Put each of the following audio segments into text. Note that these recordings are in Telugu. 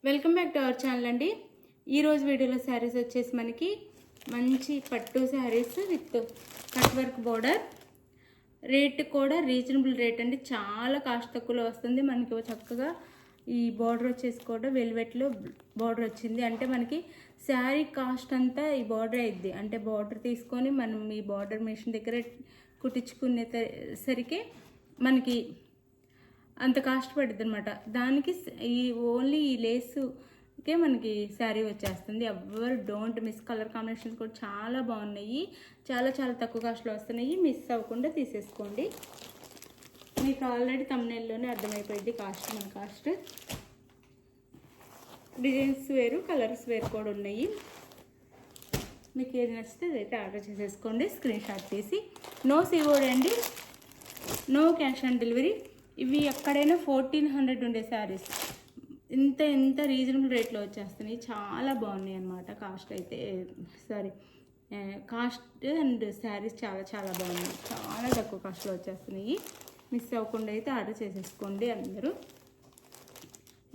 Welcome back to our channel అండి. ఈరోజు వీడియోలో శారీస్ వచ్చేసి మనకి మంచి పట్టు saris with cut work border. Rate కూడా రీజనబుల్ రేట్ అండి, చాలా కాస్ట్ తక్కువలో వస్తుంది. మనకి చక్కగా ఈ బార్డర్ వచ్చేసి కూడా వెల్వెట్లో బార్డర్ వచ్చింది. అంటే మనకి శారీ కాస్ట్ అంతా ఈ బార్డర్ అయింది. అంటే బార్డర్ తీసుకొని మనం ఈ బార్డర్ మిషన్ దగ్గర కుట్టించుకునేసరికి మనకి అంత కాస్ట్ పడుతుంది అనమాట. దానికి ఈ ఓన్లీ ఈ లేసుకే మనకి శారీ వచ్చేస్తుంది. ఎవరు డోంట్ మిస్. కలర్ కాంబినేషన్స్ కూడా చాలా బాగున్నాయి, చాలా చాలా తక్కువ కాస్ట్లో వస్తున్నాయి. మిస్ అవ్వకుండా తీసేసుకోండి. మీకు ఆల్రెడీ తమ్నెల్లోనే అర్థమైపోయింది కాస్ట్. మన కాస్ట్ డిజైన్స్ వేరు, కలర్స్ వేరు కూడా ఉన్నాయి. మీకు ఏది నచ్చితే అదైతే ఆర్డర్ చేసేసుకోండి. స్క్రీన్ షాట్ తీసి. నో సిఓడి అండి, నో క్యాష్ ఆన్ డెలివరీ. ఇవి ఎక్కడైనా 1400 ఉండే శారీస్ ఇంత రీజనబుల్ రేట్లో వచ్చేస్తున్నాయి. చాలా బాగున్నాయి అన్నమాట. కాస్ట్ అయితే కాస్ట్ అండ్ శారీస్ చాలా చాలా బాగున్నాయి. చాలా తక్కువ కాస్ట్లో వచ్చేస్తున్నాయి. మిస్ అవ్వకుండా అయితే ఆర్డర్ చేసేసుకోండి అందరూ.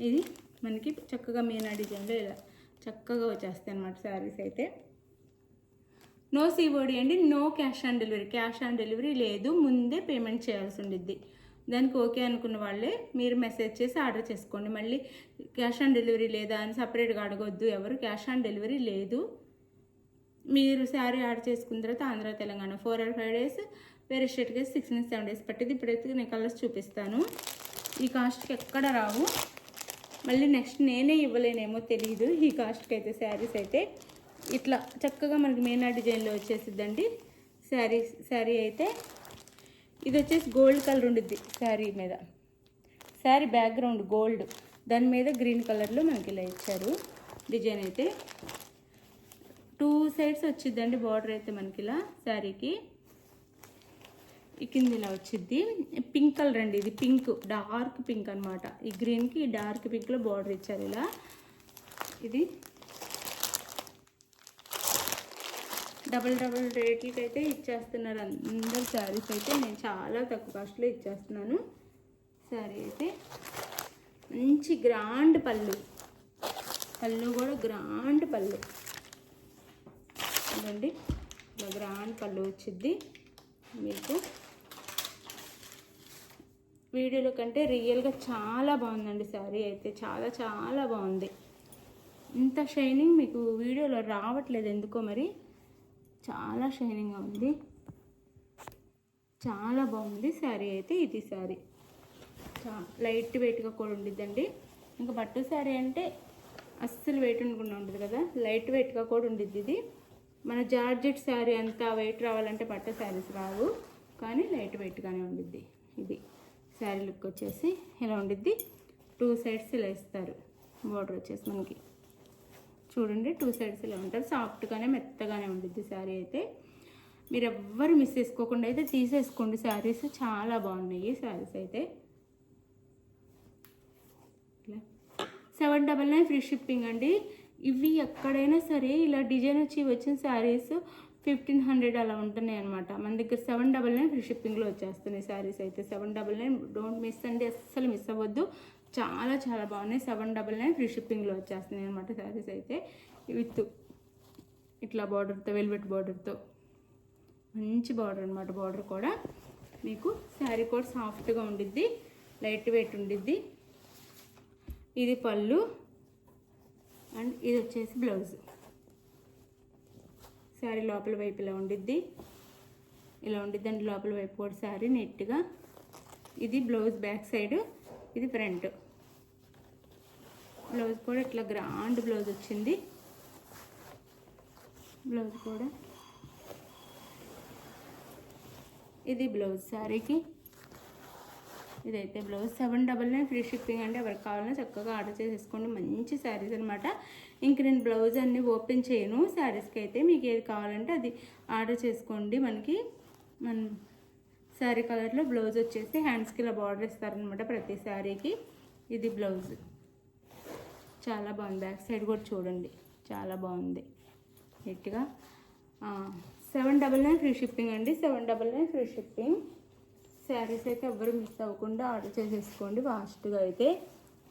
ఇది మనకి చక్కగా మీనా డిజైన్లో ఇలా చక్కగా వచ్చేస్తాయి అన్నమాట శారీస్ అయితే. నో సిఓడి అండి, no cash on delivery. Cash on delivery లేదు, ముందే పేమెంట్ చేయాల్సి ఉండిద్ది. దానికి ఓకే అనుకున్న వాళ్ళే మీరు మెసేజ్ చేసి ఆర్డర్ చేసుకోండి. మళ్ళీ క్యాష్ ఆన్ డెలివరీ లేదా అని సపరేట్గా అడగొద్దు ఎవరు. క్యాష్ ఆన్ డెలివరీ లేదు. మీరు శారీ ఆర్డర్ చేసుకున్న తర్వాత ఆంధ్ర తెలంగాణ 4 or 5 days, వేరే స్టేట్కి 6 నుంచి 7 days పట్టింది. ఇప్పుడైతే నేను కలర్స్ చూపిస్తాను. ఈ కాస్ట్కి ఎక్కడ రావు. మళ్ళీ నెక్స్ట్ నేనే ఇవ్వలేనేమో తెలియదు ఈ కాస్ట్కి అయితే. శారీస్ అయితే ఇట్లా చక్కగా మనకి మీనా డిజైన్లో వచ్చేసిద్దండి శారీ అయితే. ఇది వచ్చేసి గోల్డ్ కలర్ ఉండిద్ది శారీ మీద. శారీ బ్యాక్గ్రౌండ్ గోల్డ్, దాని మీద గ్రీన్ కలర్లో మనకి ఇలా ఇచ్చారు డిజైన్ అయితే. 2 sides వచ్చిద్దండి బార్డర్ అయితే మనకి ఇలా శారీకి. ఈ కింద ఇలా వచ్చిద్ది. పింక్ కలర్ అండి, ఇది పింక్, డార్క్ పింక్ అనమాట. ఈ గ్రీన్కి డార్క్ పింక్లో బార్డర్ ఇచ్చారు ఇలా. ఇది డబల్ రేట్లకి అయితే ఇచ్చేస్తున్నారు అందరు శారీస్ అయితే. నేను చాలా తక్కువ కాస్ట్లో ఇచ్చేస్తున్నాను. శారీ అయితే మంచి గ్రాండ్ పళ్ళు కూడా గ్రాండ్ పళ్ళు చూడండి. ఇలా గ్రాండ్ పళ్ళు వచ్చింది మీకు. వీడియోలో కంటే రియల్గా చాలా బాగుందండి శారీ అయితే. చాలా చాలా బాగుంది. ఇంత షైనింగ్ మీకు వీడియోలో రావట్లేదు ఎందుకో మరి. చాలా షైనింగ్గా ఉంది, చాలా బాగుంది శారీ అయితే. ఇది శారీ లైట్ వెయిట్గా కూడా ఉండిద్దండి. ఇంకా పట్టు శారీ అంటే అస్సలు వెయిట్ ఉండకుండా ఉండదు కదా, లైట్ వెయిట్గా కూడా ఉండిద్ది. ఇది మన జార్జెట్ శారీ అంతా వెయిట్ రావాలంటే పట్టు శారీస్ రావు, కానీ లైట్ వెయిట్గానే ఉండిద్ది. ఇది శారీ లుక్ వచ్చేసి ఇలా ఉండిద్ది. 2 sides ఇలా ఇస్తారు. బార్డర్ వచ్చేసి మనకి చూడండి 2 sides ఇలా ఉంటారు. సాఫ్ట్గానే మెత్తగానే ఉండిద్ది శారీ అయితే. మీరు ఎవ్వరు మిస్ చేసుకోకుండా అయితే తీసేసుకోండి. శారీస్ చాలా బాగున్నాయి శారీస్ అయితే. 799 ఫ్రీ షిప్పింగ్ అండి. ఇవి ఎక్కడైనా సరే ఇలా డిజైన్ వచ్చి వచ్చిన శారీస్ 1500 అలా ఉంటున్నాయి అనమాట. మన దగ్గర 799 ఫ్రీ షిప్పింగ్లో వచ్చేస్తున్నాయి శారీస్ అయితే. 799 డోంట్ మిస్ అండి, అస్సలు మిస్ అవ్వద్దు. చాలా చాలా బాగున్నాయి. 799 ఫ్రీ షిప్పింగ్లో వచ్చేస్తున్నాయి అనమాట శారీస్ అయితే. విత్ ఇట్లా బార్డర్తో, వెల్వెట్ బార్డర్తో మంచి బార్డర్ అనమాట. బార్డర్ కూడా మీకు శారీ కూడా సాఫ్ట్గా ఉండిద్ది, లైట్ వెయిట్ ఉండిద్ది. ఇది పళ్ళు అండ్ ఇది వచ్చేసి బ్లౌజ్. శారీ లోపల వైపు ఇలా ఉండిద్ది, ఇలా ఉండిద్ది అండి లోపల వైపు కూడా శారీ నీట్గా. ఇది బ్లౌజ్ బ్యాక్ సైడ్, ఇది ఫ్రంట్. బ్లౌజ్ కూడా ఇట్లా గ్రాండ్ బ్లౌజ్ వచ్చింది. బ్లౌజ్ కూడా ఇది బ్లౌజ్ శారీకి. ఇదైతే బ్లౌజ్. 799 ఫ్రీ షిప్పింగ్ అండి. ఎవరికి కావాలన్నా చక్కగా ఆర్డర్ చేసేసుకోండి. మంచి శారీస్ అనమాట. ఇంక నేను బ్లౌజ్ అన్నీ ఓపెన్ చేయను శారీస్కి అయితే. మీకు ఏది కావాలంటే అది ఆర్డర్ చేసుకోండి. మనకి మన శారీ కలర్లో బ్లౌజ్ వచ్చేసి హ్యాండ్స్కి ఇలా బార్డర్ ఇస్తారనమాట ప్రతి శారీకి. ఇది బ్లౌజ్ చాలా బాగుంది. బ్యాక్ సైడ్ కూడా చూడండి చాలా బాగుంది నీట్గా. 799 ఫ్రీ షిప్పింగ్ అండి. 799 ఫ్రీ షిప్పింగ్. శారీస్ అయితే ఎవ్వరు మిస్ అవ్వకుండా ఆర్డర్ చేసేసుకోండి ఫాస్ట్గా అయితే.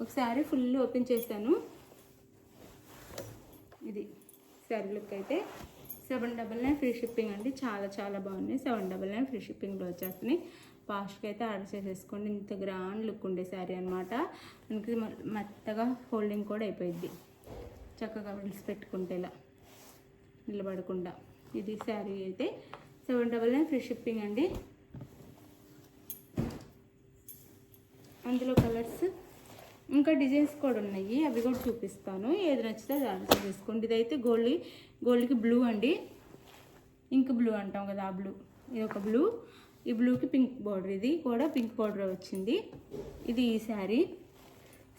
ఒక శారీ ఫుల్ ఓపెన్ చేశాను. ఇది శారీ లుక్ అయితే 799 ఫ్రీ షిప్పింగ్ అండి. చాలా చాలా బాగున్నాయి. 799 ఫ్రీ షిప్పింగ్లో వచ్చేస్తున్నాయి. ఫాస్ట్గా అయితే ఆర్డర్ చేసేసుకోండి. ఇంత గ్రాండ్ లుక్ ఉండే శారీ అనమాట. మనకి మెత్తగా ఫోల్డింగ్ కూడా అయిపోయింది. చక్కగా విడిసి పెట్టుకుంటే ఇలా నిలబడకుండా. ఇది శారీ అయితే 799 ఫ్రీ షిప్పింగ్ అండి. అందులో కలర్స్ ఇంకా డిజైన్స్ కూడా ఉన్నాయి, అవి కూడా చూపిస్తాను. ఏది నచ్చితే అది ఆర్డర్ చేసుకోండి. ఇదైతే గోల్డ్కి బ్లూ అండి, ఇంక్ బ్లూ అంటాం కదా ఆ బ్లూ. ఇది ఒక బ్లూ, ఈ బ్లూకి పింక్ బార్డర్, ఇది కూడా పింక్ బార్డర్ వచ్చింది. ఇది ఈ శారీ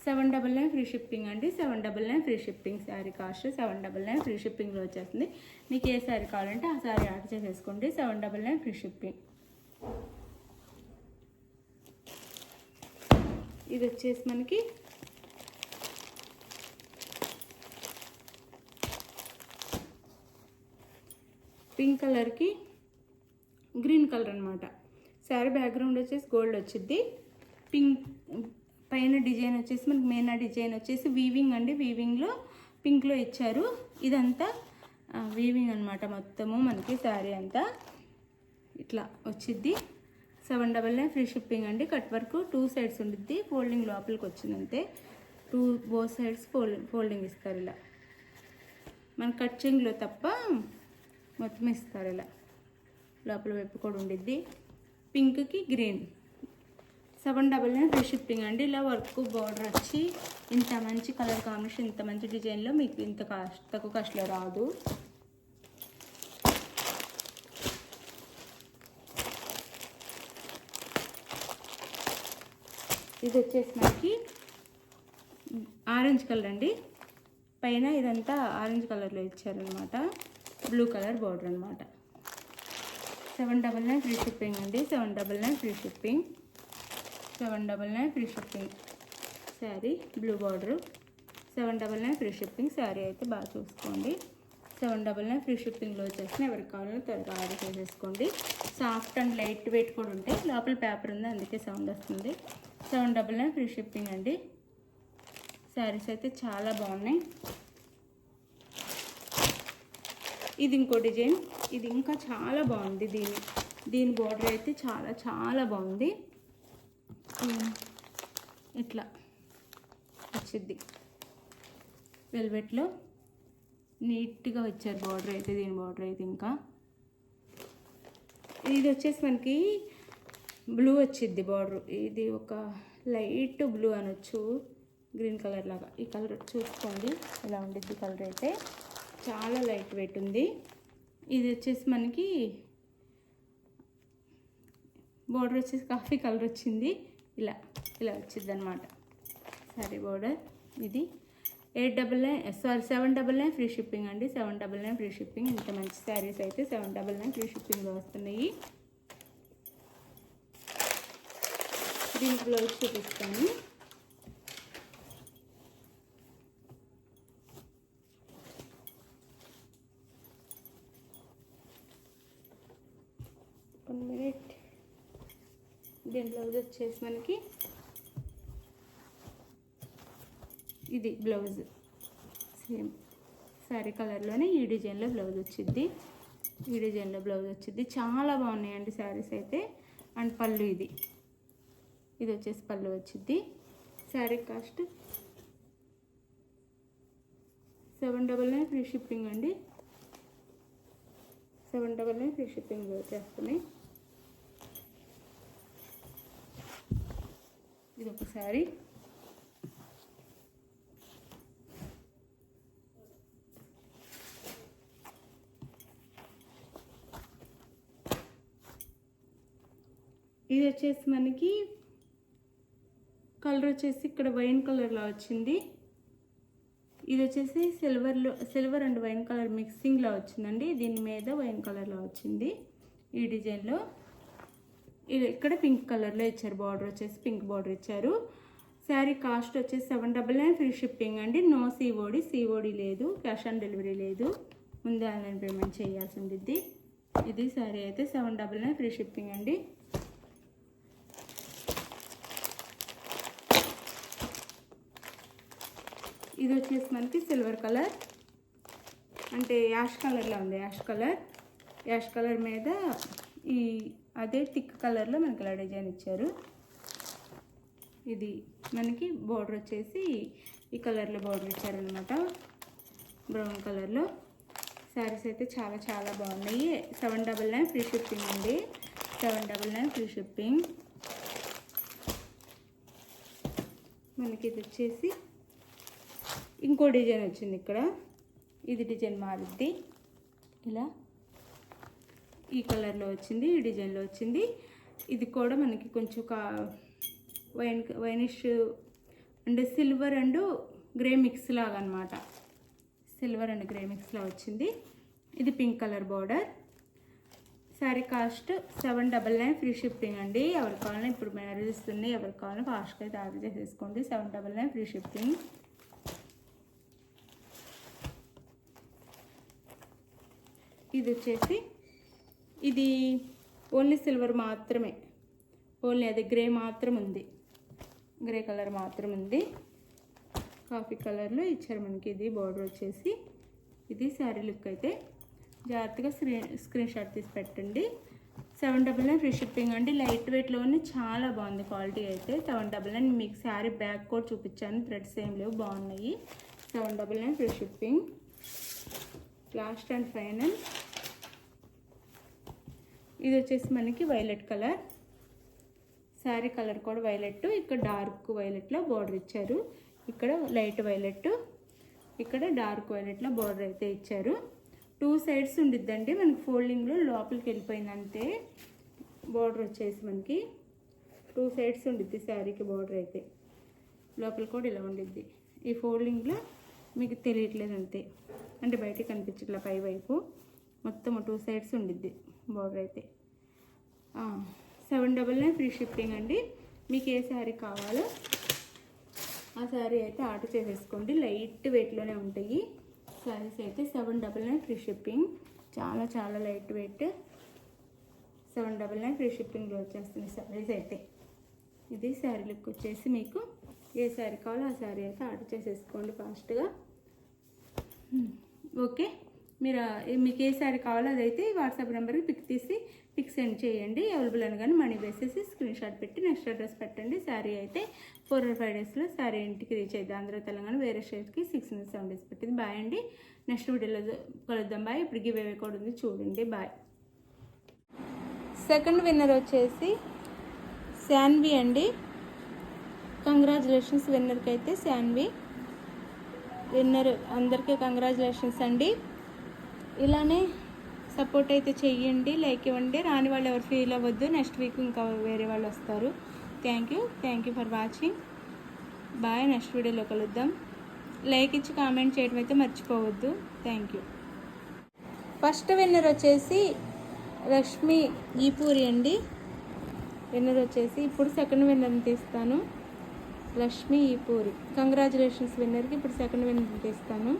799 ఫ్రీ షిప్పింగ్ అండి. 799 free shipping. Sari cost 799 free షిప్పింగ్లో వచ్చేస్తుంది. మీకు ఏ శారీ కావాలంటే ఆ శారీ ఆర్డర్ చేసేసుకోండి. 799 ఫ్రీ షిప్పింగ్. ఇది వచ్చేసి మనకి పింక్ కలర్కి గ్రీన్ కలర్ అనమాట. శారీ బ్యాక్గ్రౌండ్ వచ్చేసి గోల్డ్ వచ్చింది. పింక్ పైన డిజైన్ వచ్చేసి మనకి మెయిన్ డిజైన్ వచ్చేసి వీవింగ్ అండి. వీవింగ్లో పింక్లో ఇచ్చారు. ఇదంతా వీవింగ్ అనమాట. మొత్తము మనకి శారీ అంతా ఇట్లా వచ్చిద్ది. 799 ఫ్రీ షిప్పింగ్ అండి. కట్ వర్క్ 2 సైడ్స్ ఉండిద్ది. ఫోల్డింగ్ లోపలికి వచ్చిందంతే. బోత్ సైడ్స్ ఫోల్డింగ్ ఇస్తారు ఇలా. మన కట్చింగ్లో తప్ప మొత్తం ఇస్తారు ఇలా. లోపల వైపు కూడా ఉండిద్ది. పింక్కి గ్రీన్. 799 ఫ్రీ షిప్పింగ్ అండి. ఇలా వర్క్ బార్డర్ వచ్చి ఇంత మంచి కలర్ కాంబినేషన్, ఇంత మంచి డిజైన్లో మీకు ఇంత తక్కువ కాస్ట్లో రాదు. ఇది వచ్చేసి మనకి ఆరెంజ్ కలర్ అండి. పైన ఇదంతా ఆరెంజ్ కలర్లో ఇచ్చారనమాట. బ్లూ కలర్ బార్డర్ అనమాట. 799 ఫ్రీ షిప్పింగ్ అండి. 799 free shipping. 799 free shipping. Sari blue border. 799 free shipping. Sari అయితే బాగా చూసుకోండి. 799 ఫ్రీ షిప్పింగ్లో వచ్చేసిన ఎవరికి కావాలో త్వరగా ఆర్డర్ చేసేసుకోండి. సాఫ్ట్ అండ్ లైట్ వెయిట్ కూడా ఉంటాయి. లోపల పేపర్ ఉంది, అందుకే సౌండ్ వస్తుంది. 799 ఫ్రీ షిప్పింగ్ అండి. శారీస్ అయితే చాలా బాగున్నాయి. ఇది ఇంకో డిజైన్. ఇది ఇంకా చాలా బాగుంది. దీని బార్డర్ అయితే చాలా చాలా బాగుంది. ఇట్లా వచ్చిద్ది. వెల్వెట్లో నీట్గా వచ్చారు బార్డర్ అయితే. దీని బార్డర్ అయితే ఇంకా ఇది వచ్చేసి మనకి బ్లూ వచ్చిద్ది బార్డర్. ఇది ఒక లైట్ బ్లూ అనొచ్చు, గ్రీన్ కలర్ లాగా. ఈ కలర్ చూసుకోండి ఇలా ఉండిద్ది. కలర్ అయితే చాలా లైట్ వెయిట్ ఉంది. ఇది వచ్చేసి మనకి బార్డర్ వచ్చేసి కాఫీ కలర్ వచ్చింది. ఇలా వచ్చింది అనమాట సారీ బార్డర్. ఇది 799 ఫ్రీ షిప్పింగ్ అండి. 799 ఫ్రీ షిప్పింగ్. ఇంత మంచి శారీస్ అయితే 799 ఫ్రీ షిప్పింగ్లో వస్తున్నాయి. దీని బ్లౌజ్ చూపిస్తాను. One minute. దీని బ్లౌజ్ వచ్చేసి మనకి ఇది బ్లౌజ్ సేమ్ శారీ కలర్లోనే ఈ డిజైన్లో బ్లౌజ్ వచ్చింది. ఈ డిజైన్లో బ్లౌజ్ వచ్చింది. చాలా బాగున్నాయండి శారీస్ అయితే. అండ్ పళ్ళు ఇది వచ్చేసి పళ్ళు వచ్చింది. శారీ కాస్ట్ 799 ఫ్రీ షిప్పింగ్ అండి. 799 ఫ్రీ షిప్పింగ్ వచ్చేస్తున్నాయి. ఇది ఒక శారీ. ఇది వచ్చేసి మనకి కలర్ వచ్చేసి ఇక్కడ వైన్ కలర్లో వచ్చింది. ఇది వచ్చేసి సిల్వర్ అండ్ వైన్ కలర్ మిక్సింగ్లో వచ్చిందండి. దీని మీద వైన్ కలర్లో వచ్చింది ఈ డిజైన్లో. ఇది ఇక్కడ పింక్ కలర్లో ఇచ్చారు. బార్డర్ వచ్చేసి పింక్ బార్డర్ ఇచ్చారు. శారీ కాస్ట్ వచ్చేసి 799 ఫ్రీ షిప్పింగ్ అండి. నో సిఓడి లేదు, క్యాష్ ఆన్ డెలివరీ లేదు. ముందే ఆన్లైన్ పేమెంట్ చేయాల్సి ఉంటుంది. ఇది శారీ అయితే 799 ఫ్రీ షిప్పింగ్ అండి. ఇది వచ్చేసి మనకి సిల్వర్ కలర్. అంటే యాష్ కలర్లో ఉంది, యాష్ కలర్ మీద ఈ అదే థిక్ కలర్లో మనకి ఇలా డిజైన్ ఇచ్చారు. ఇది మనకి బోర్డర్ వచ్చేసి ఈ కలర్లో బోర్డర్ ఇచ్చారనమాట, బ్రౌన్ కలర్లో. శారీస్ అయితే చాలా చాలా బాగున్నాయి. 799 ఫ్రీ షిప్పింగ్ అండి, 799 ఫ్రీ షిప్పింగ్. మనకి ఇది వచ్చేసి ఇంకో డిజైన్ వచ్చింది ఇక్కడ. ఇది డిజైన్ మారుద్ది, ఇలా ఈ కలర్లో వచ్చింది, ఈ డిజైన్లో వచ్చింది. ఇది కూడా మనకి కొంచెం winish and silver and grey mix లాగా అనమాట, సిల్వర్ అండ్ గ్రే మిక్స్లా వచ్చింది. ఇది pink colour border. Sari cost 799 free shipping అండి. ఎవరికి కావాలన్నా ఇప్పుడు మ్యారేజెస్ ఉన్నాయి, ఎవరికి కావాలన్నా ఫాస్ట్గా అయితే ఆర్డర్ చేసేసుకోండి. 799 ఫ్రీ షిప్పింగ్. ఇది వచ్చేసి ఇది ఓన్లీ సిల్వర్ మాత్రమే, ఓన్లీ అది గ్రే మాత్రం ఉంది, గ్రే కలర్ మాత్రం ఉంది. కాఫీ కలర్లో ఇచ్చారు మనకి. ఇది బార్డర్ వచ్చేసి ఇది శారీ లుక్ అయితే. జాగ్రత్తగా స్క్రీన్ షాట్ తీసి పెట్టండి. 799 ఫ్రీ షిప్పింగ్ అండి. లైట్ వెయిట్లోనే చాలా బాగుంది క్వాలిటీ అయితే. 799. మీకు శారీ బ్యాక్ కూడా చూపించాను, థ్రెడ్స్ ఏం లేవు, బాగున్నాయి. 799 free shipping. Last and final ఇది వచ్చేసి మనకి వైలెట్ కలర్. శారీ కలర్ కూడా వైలెట్, ఇక్కడ డార్క్ వైలెట్లో బార్డర్ ఇచ్చారు. ఇక్కడ లైట్ వైలెట్, ఇక్కడ డార్క్ వైలెట్లో బార్డర్ అయితే ఇచ్చారు. 2 సైడ్స్ ఉండిద్దండి మనకి. ఫోల్డింగ్లో లోపలికి వెళ్ళిపోయింది అంతే. బార్డర్ వచ్చేసి మనకి 2 సైడ్స్ ఉండిద్ది శారీకి బార్డర్ అయితే. లోపల కూడా ఇలా ఉండిద్ది. ఈ ఫోల్డింగ్లో మీకు తెలియట్లేదు అంతే, అంటే బయటికి కనిపించట్లా పై వైపు. మొత్తం 2 సైడ్స్ ఉండిద్ది బార్డర్ అయితే. 799 ఫ్రీ షిప్పింగ్ అండి. మీకు ఏ శారీ కావాలో ఆ శారీ అయితే ఆర్డర్ చేసేసుకోండి. లైట్ వెయిట్లోనే ఉంటాయి శారీస్ అయితే. 799 ఫ్రీ షిప్పింగ్. చాలా చాలా లైట్ వెయిట్. 799 ఫ్రీ షిప్పింగ్లో వచ్చేస్తుంది శారీస్ అయితే. ఇది శారీ లుక్ వచ్చేసి మీకు ఏ శారీ కావాలో ఆ శారీ అయితే ఆర్డర్ చేసేసుకోండి ఫాస్ట్గా. ఓకే, మీకు ఏ శారీ కావాలో అదైతే వాట్సాప్ నెంబర్కి పిక్ సెండ్ చేయండి. అవైలబుల్ అనగానే మనీ వేసేసి స్క్రీన్ షాట్ పెట్టి నెక్స్ట్ అడ్రస్ పెట్టండి. శారీ అయితే 4 or 5 డేస్లో శారీ ఇంటికి రీచ్ అయితే ఆంధ్ర తెలంగాణ వేరే స్టేట్కి 6 నుంచి 7 డేస్ పెట్టింది. బాయ్ అండి. నెక్స్ట్ వీడియోలో కలుద్దాం. బాయ్. ఇప్పుడు గివ్ అవే కూడా ఉంది, చూడండి. బాయ్. సెకండ్ విన్నర్ వచ్చేసి శాన్వి అండి. కంగ్రాచులేషన్స్ విన్నర్కి అయితే. శాన్వి విన్నర్. అందరికీ కంగ్రాచులేషన్స్ అండి. ఇలానే సపోర్ట్ అయితే చెయ్యండి, లైక్ ఇవ్వండి. రాని వాళ్ళు ఎవరు ఫీల్ అవ్వద్దు, నెక్స్ట్ వీక్ ఇంకా వేరే వాళ్ళు వస్తారు. Thank you for watching. Bye. Next వీడియోలో కలుద్దాం. లైక్ ఇచ్చి కామెంట్ చేయడం అయితే మర్చిపోవద్దు. Thank you. ఫస్ట్ విన్నర్ వచ్చేసి లక్ష్మి ఈపూరి అండి. విన్నర్ వచ్చేసి ఇప్పుడు సెకండ్ విన్నర్ని తీస్తాను. లక్ష్మి ఈపూరి. కంగ్రాచులేషన్స్ విన్నర్కి. ఇప్పుడు సెకండ్ విన్నర్ని తీస్తాను.